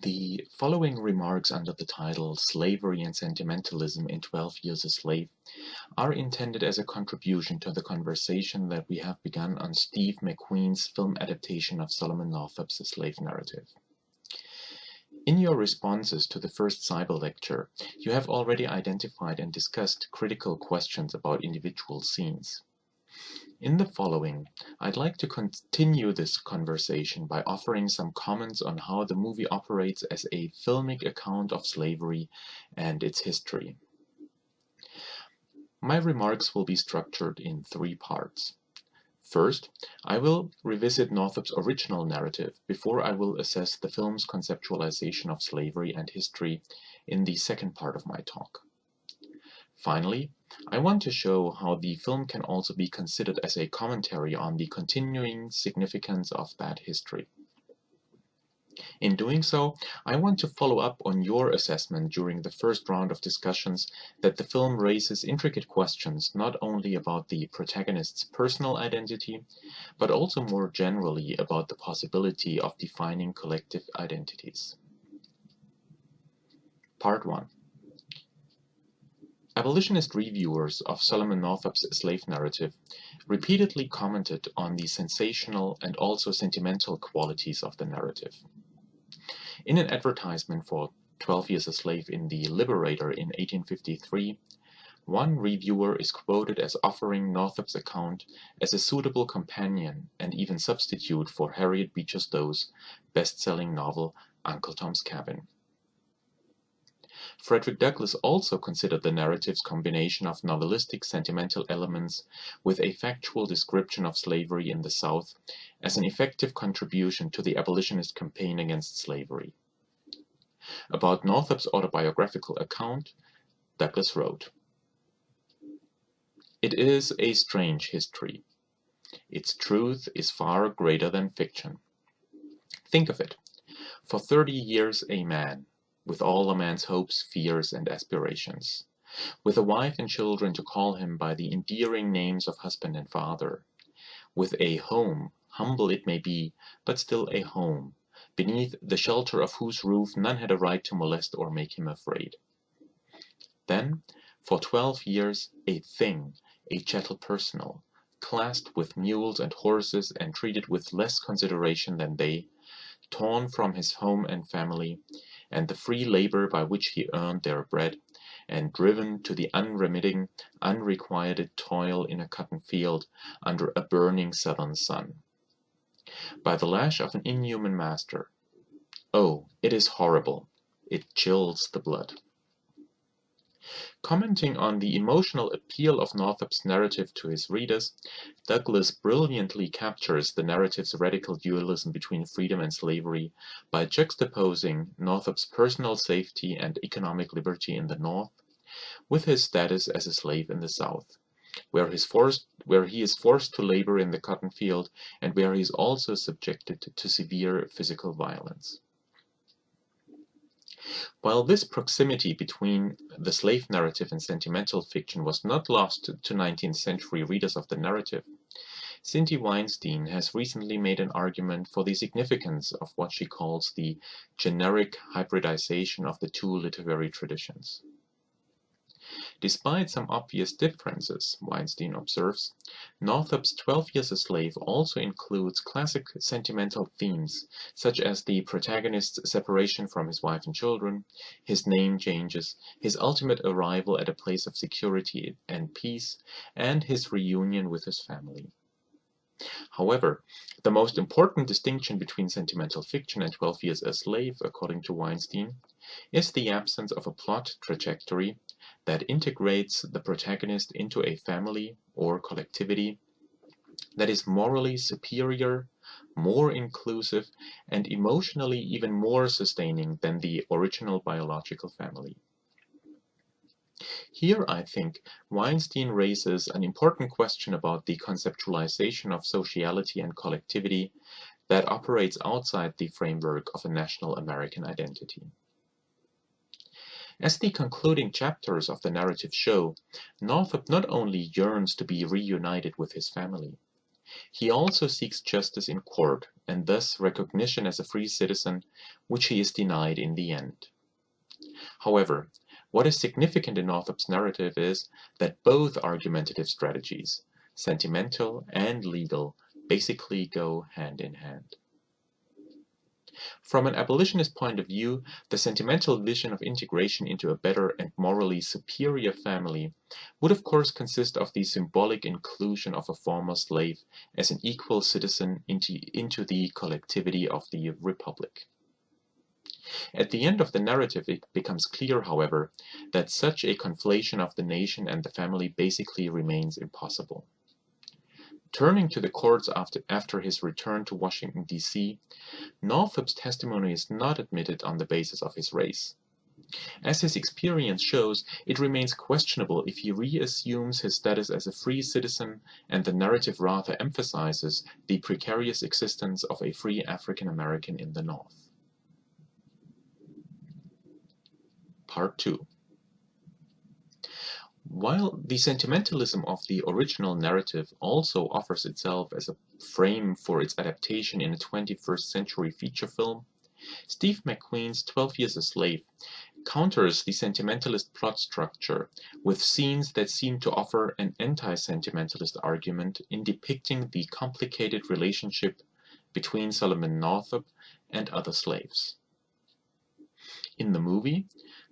The following remarks under the title Slavery and Sentimentalism in 12 Years a Slave are intended as a contribution to the conversation that we have begun on Steve McQueen's film adaptation of Solomon Northup's Slave Narrative. In your responses to the first Cyber lecture, you have already identified and discussed critical questions about individual scenes. In the following, I'd like to continue this conversation by offering some comments on how the movie operates as a filmic account of slavery and its history. My remarks will be structured in 3 parts. First, I will revisit Northup's original narrative before I will assess the film's conceptualization of slavery and history in the second part of my talk. Finally, I want to show how the film can also be considered as a commentary on the continuing significance of that history. In doing so, I want to follow up on your assessment during the first round of discussions that the film raises intricate questions not only about the protagonist's personal identity, but also more generally about the possibility of defining collective identities. Part 1. Abolitionist reviewers of Solomon Northup's slave narrative repeatedly commented on the sensational and also sentimental qualities of the narrative. In an advertisement for 12 Years a Slave in The Liberator in 1853, one reviewer is quoted as offering Northup's account as a suitable companion and even substitute for Harriet Beecher Stowe's best-selling novel Uncle Tom's Cabin. Frederick Douglass also considered the narrative's combination of novelistic sentimental elements with a factual description of slavery in the South as an effective contribution to the abolitionist campaign against slavery. About Northup's autobiographical account, Douglass wrote, "It is a strange history. Its truth is far greater than fiction. Think of it. For 30 years a man, with all a man's hopes, fears, and aspirations, with a wife and children to call him by the endearing names of husband and father, with a home, humble it may be, but still a home, beneath the shelter of whose roof none had a right to molest or make him afraid. Then, for 12 years, a thing, a chattel personal, classed with mules and horses and treated with less consideration than they, torn from his home and family, and the free labor by which he earned their bread, and driven to the unremitting, unrequited toil in a cotton field under a burning southern sun, by the lash of an inhuman master. Oh, it is horrible. It chills the blood." Commenting on the emotional appeal of Northup's narrative to his readers, Douglass brilliantly captures the narrative's radical dualism between freedom and slavery by juxtaposing Northup's personal safety and economic liberty in the North with his status as a slave in the South, where he is forced to labor in the cotton field and where he is also subjected to severe physical violence. While this proximity between the slave narrative and sentimental fiction was not lost to 19th century readers of the narrative, Cindy Weinstein has recently made an argument for the significance of what she calls the generic hybridization of the two literary traditions. Despite some obvious differences, Weinstein observes, Northup's 12 Years a Slave also includes classic sentimental themes, such as the protagonist's separation from his wife and children, his name changes, his ultimate arrival at a place of security and peace, and his reunion with his family. However, the most important distinction between sentimental fiction and 12 Years a Slave, according to Weinstein, is the absence of a plot trajectory that integrates the protagonist into a family or collectivity that is morally superior, more inclusive, and emotionally even more sustaining than the original biological family. Here, I think, Weinstein raises an important question about the conceptualization of sociality and collectivity that operates outside the framework of a national American identity. As the concluding chapters of the narrative show, Northup not only yearns to be reunited with his family, He also seeks justice in court and thus recognition as a free citizen, which he is denied in the end. However, what is significant in Northup's narrative is that both argumentative strategies, sentimental and legal, basically go hand in hand. From an abolitionist point of view, the sentimental vision of integration into a better and morally superior family would of course consist of the symbolic inclusion of a former slave as an equal citizen into the collectivity of the Republic. At the end of the narrative it becomes clear, however, that such a conflation of the nation and the family basically remains impossible. Turning to the courts after his return to Washington, D.C., Northup's testimony is not admitted on the basis of his race. As his experience shows, it remains questionable if he reassumes his status as a free citizen, and the narrative rather emphasizes the precarious existence of a free African American in the North. Part 2. While the sentimentalism of the original narrative also offers itself as a frame for its adaptation in a 21st century feature film, Steve McQueen's 12 Years a Slave counters the sentimentalist plot structure with scenes that seem to offer an anti-sentimentalist argument in depicting the complicated relationship between Solomon Northup and other slaves. In the movie,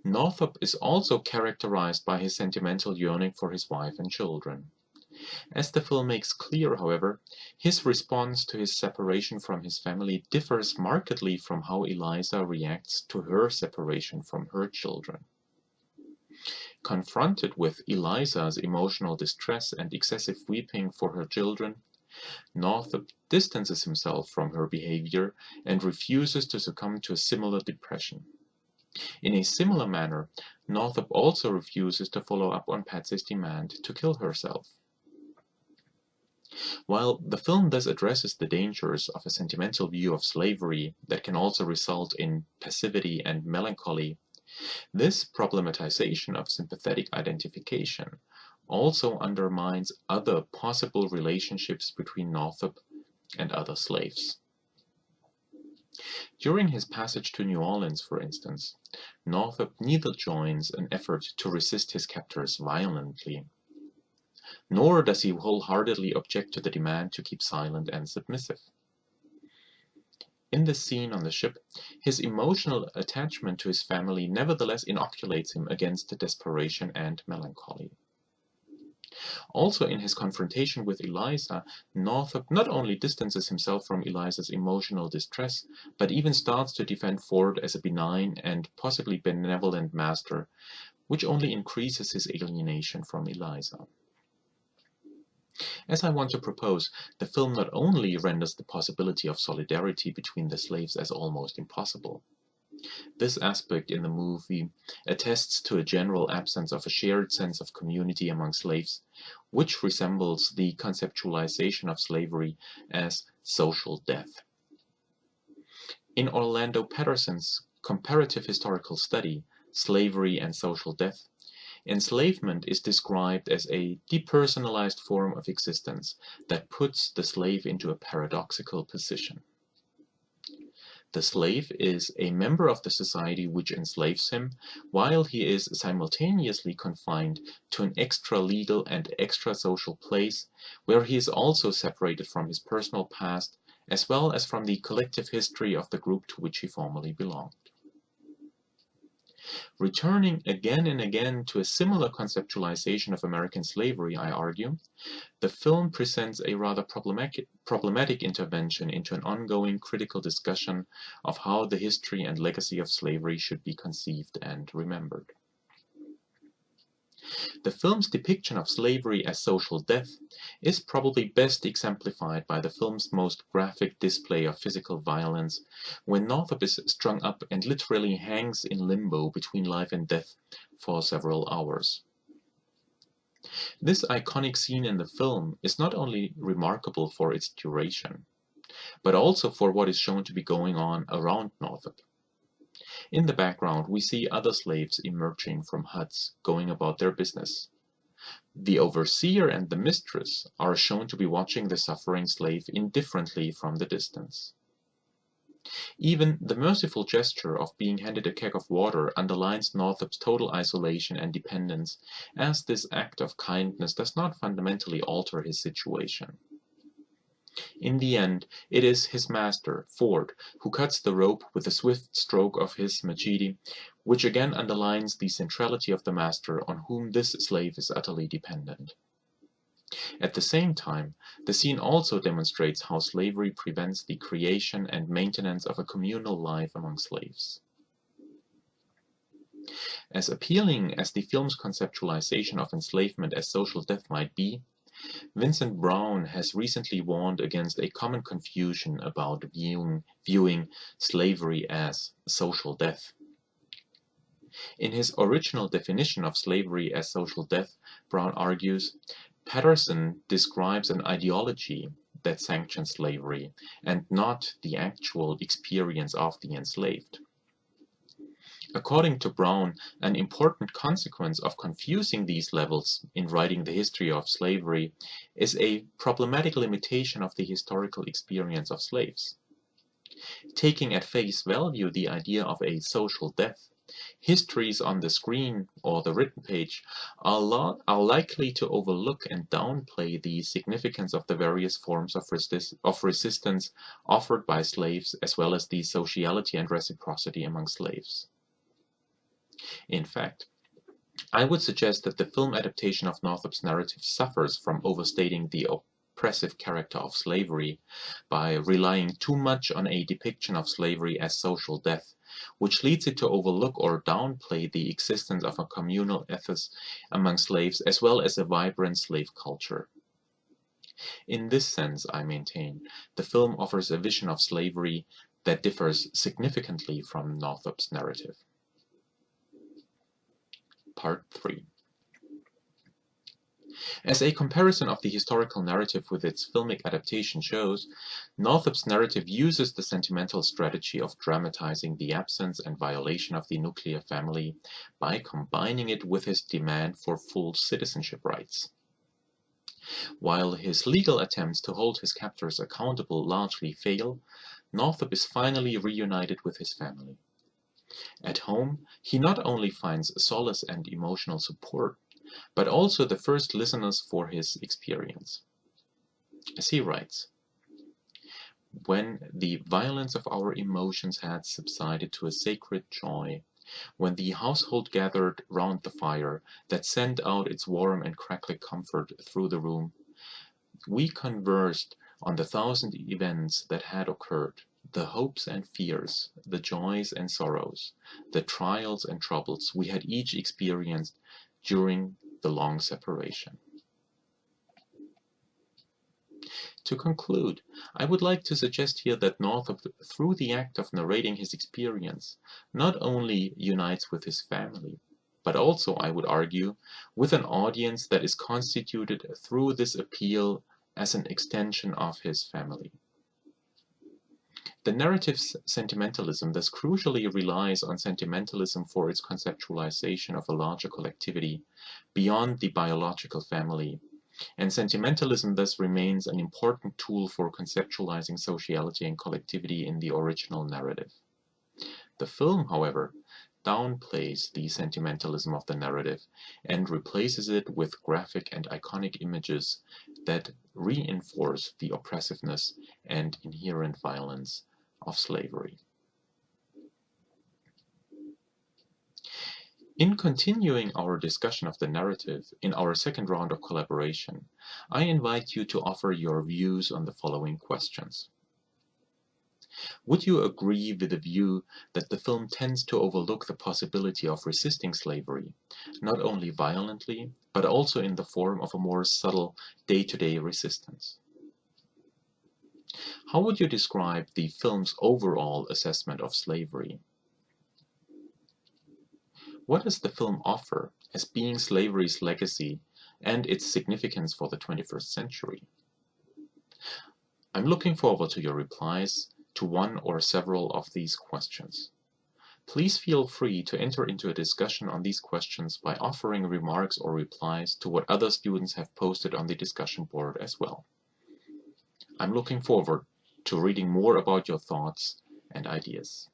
Northup is also characterized by his sentimental yearning for his wife and children. As the film makes clear, however, his response to his separation from his family differs markedly from how Eliza reacts to her separation from her children. Confronted with Eliza's emotional distress and excessive weeping for her children, Northup distances himself from her behavior and refuses to succumb to a similar depression. In a similar manner, Northup also refuses to follow up on Patsy's demand to kill herself. While the film thus addresses the dangers of a sentimental view of slavery that can also result in passivity and melancholy, this problematization of sympathetic identification also undermines other possible relationships between Northup and other slaves. During his passage to New Orleans, for instance, Northup neither joins an effort to resist his captors violently, nor does he wholeheartedly object to the demand to keep silent and submissive. In this scene on the ship, his emotional attachment to his family nevertheless inoculates him against desperation and melancholy. Also, in his confrontation with Eliza, Northup not only distances himself from Eliza's emotional distress, but even starts to defend Ford as a benign and possibly benevolent master, which only increases his alienation from Eliza. As I want to propose, the film not only renders the possibility of solidarity between the slaves as almost impossible. This aspect in the movie attests to a general absence of a shared sense of community among slaves, which resembles the conceptualization of slavery as social death. In Orlando Patterson's comparative historical study, Slavery and Social Death, enslavement is described as a depersonalized form of existence that puts the slave into a paradoxical position. The slave is a member of the society which enslaves him, while he is simultaneously confined to an extra-legal and extra-social place, where he is also separated from his personal past, as well as from the collective history of the group to which he formerly belonged. Returning again and again to a similar conceptualization of American slavery, I argue, the film presents a rather problematic intervention into an ongoing critical discussion of how the history and legacy of slavery should be conceived and remembered. The film's depiction of slavery as social death is probably best exemplified by the film's most graphic display of physical violence, when Northup is strung up and literally hangs in limbo between life and death for several hours. This iconic scene in the film is not only remarkable for its duration, but also for what is shown to be going on around Northup. In the background, we see other slaves emerging from huts, going about their business. The overseer and the mistress are shown to be watching the suffering slave indifferently from the distance. Even the merciful gesture of being handed a keg of water underlines Northup's total isolation and dependence, as this act of kindness does not fundamentally alter his situation. In the end, it is his master, Ford, who cuts the rope with a swift stroke of his machete, which again underlines the centrality of the master on whom this slave is utterly dependent. At the same time, the scene also demonstrates how slavery prevents the creation and maintenance of a communal life among slaves. As appealing as the film's conceptualization of enslavement as social death might be, Vincent Brown has recently warned against a common confusion about viewing slavery as social death. In his original definition of slavery as social death, Brown argues, Patterson describes an ideology that sanctions slavery, and not the actual experience of the enslaved. According to Brown, an important consequence of confusing these levels in writing the history of slavery is a problematic limitation of the historical experience of slaves. Taking at face value the idea of a social death, histories on the screen or the written page are likely to overlook and downplay the significance of the various forms of resistance offered by slaves, as well as the sociality and reciprocity among slaves. In fact, I would suggest that the film adaptation of Northup's narrative suffers from overstating the oppressive character of slavery by relying too much on a depiction of slavery as social death, which leads it to overlook or downplay the existence of a communal ethos among slaves as well as a vibrant slave culture. In this sense, I maintain, the film offers a vision of slavery that differs significantly from Northup's narrative. Part 3. As a comparison of the historical narrative with its filmic adaptation shows, Northup's narrative uses the sentimental strategy of dramatizing the absence and violation of the nuclear family by combining it with his demand for full citizenship rights. While his legal attempts to hold his captors accountable largely fail, Northup is finally reunited with his family. At home, he not only finds solace and emotional support, but also the first listeners for his experience. As he writes, when the violence of our emotions had subsided to a sacred joy, when the household gathered round the fire that sent out its warm and crackling comfort through the room, we conversed on the thousand events that had occurred, the hopes and fears, the joys and sorrows, the trials and troubles we had each experienced during the long separation. To conclude, I would like to suggest here that Northup, through the act of narrating his experience, not only unites with his family, but also, I would argue, with an audience that is constituted through this appeal as an extension of his family. The narrative's sentimentalism thus crucially relies on sentimentalism for its conceptualization of a larger collectivity beyond the biological family, and sentimentalism thus remains an important tool for conceptualizing sociality and collectivity in the original narrative. The film, however, downplays the sentimentalism of the narrative and replaces it with graphic and iconic images that reinforce the oppressiveness and inherent violence of slavery. In continuing our discussion of the narrative in our second round of collaboration, I invite you to offer your views on the following questions. Would you agree with the view that the film tends to overlook the possibility of resisting slavery, not only violently, but also in the form of a more subtle day-to-day resistance? How would you describe the film's overall assessment of slavery? What does the film offer as being slavery's legacy and its significance for the 21st century? I'm looking forward to your replies to one or several of these questions. Please feel free to enter into a discussion on these questions by offering remarks or replies to what other students have posted on the discussion board as well. I'm looking forward to reading more about your thoughts and ideas.